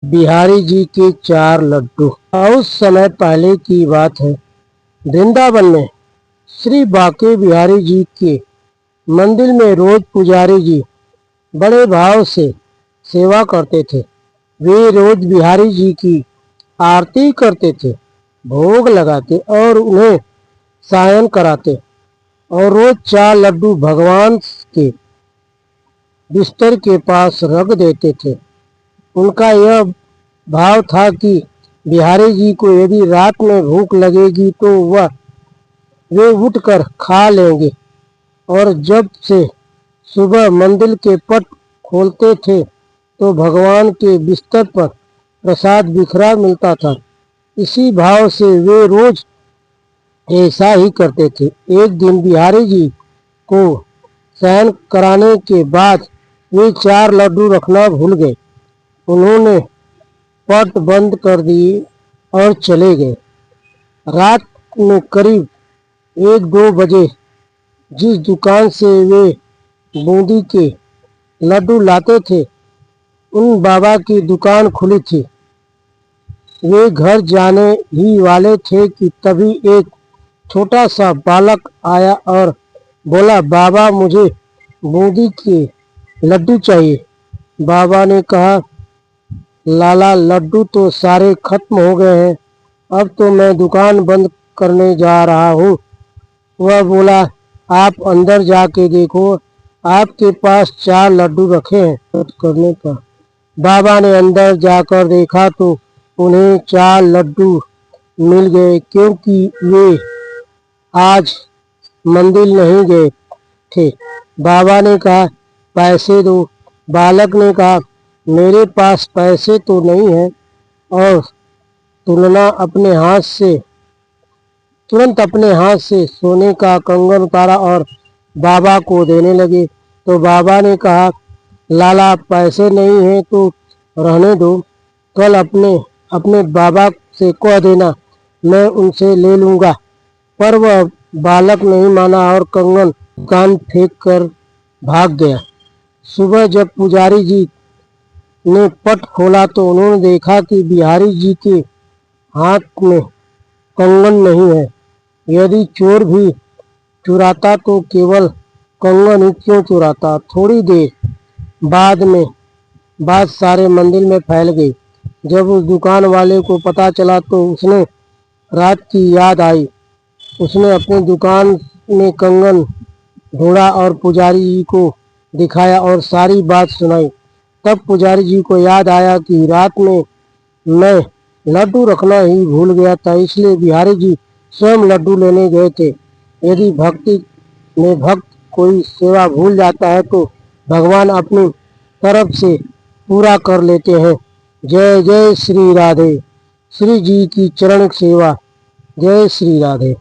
बिहारी जी के 4 लड्डू। उस समय पहले की बात है, वृंदावन में श्री बांके बिहारी जी के मंदिर में रोज पुजारी जी बड़े भाव से सेवा करते थे। वे रोज बिहारी जी की आरती करते थे, भोग लगाते और उन्हें सायन कराते और रोज 4 लड्डू भगवान के बिस्तर के पास रख देते थे। उनका यह भाव था कि बिहारी जी को यदि रात में भूख लगेगी तो वे उठकर खा लेंगे, और जब से सुबह मंदिर के पट खोलते थे तो भगवान के बिस्तर पर प्रसाद बिखरा मिलता था। इसी भाव से वे रोज ऐसा ही करते थे। एक दिन बिहारी जी को शयन कराने के बाद वे 4 लड्डू रखना भूल गए। उन्होंने पट बंद कर दिए और चले गए। रात में करीब 1-2 बजे जिस दुकान से वे बूंदी के लड्डू लाते थे, उन बाबा की दुकान खुली थी। वे घर जाने ही वाले थे कि तभी एक छोटा सा बालक आया और बोला, बाबा मुझे बूंदी के लड्डू चाहिए। बाबा ने कहा, लाला लड्डू तो सारे खत्म हो गए हैं, अब तो मैं दुकान बंद करने जा रहा हूँ। वह बोला, आप अंदर जाके देखो, आपके पास 4 लड्डू रखे हैं। करने पर बाबा ने अंदर जाकर देखा तो उन्हें 4 लड्डू मिल गए, क्योंकि वे आज मंदिर नहीं गए थे। बाबा ने कहा, पैसे दो। बालक ने कहा, मेरे पास पैसे तो नहीं है, और तुरंत अपने हाथ से सोने का कंगन उतारा और बाबा को देने लगे। तो बाबा ने कहा, लाला पैसे नहीं है तो रहने दो, कल अपने बाबा से कह देना, मैं उनसे ले लूँगा। पर वह बालक नहीं माना और कंगन कान फेंक कर भाग गया। सुबह जब पुजारी जी ने पट खोला तो उन्होंने देखा कि बिहारी जी के हाथ में कंगन नहीं है। यदि चोर भी चुराता तो केवल कंगन ही क्यों चुराता। थोड़ी देर बात सारे मंदिर में फैल गई। जब उस दुकान वाले को पता चला तो उसने रात की याद आई। उसने अपनी दुकान में कंगन ढूंढा और पुजारी जी को दिखाया और सारी बात सुनाई। तब पुजारी जी को याद आया कि रात में मैं लड्डू रखना ही भूल गया था, इसलिए बिहारी जी स्वयं लड्डू लेने गए थे। यदि भक्ति में भक्त कोई सेवा भूल जाता है तो भगवान अपनी तरफ से पूरा कर लेते हैं। जय जय श्री राधे। श्री जी की चरण सेवा। जय श्री राधे।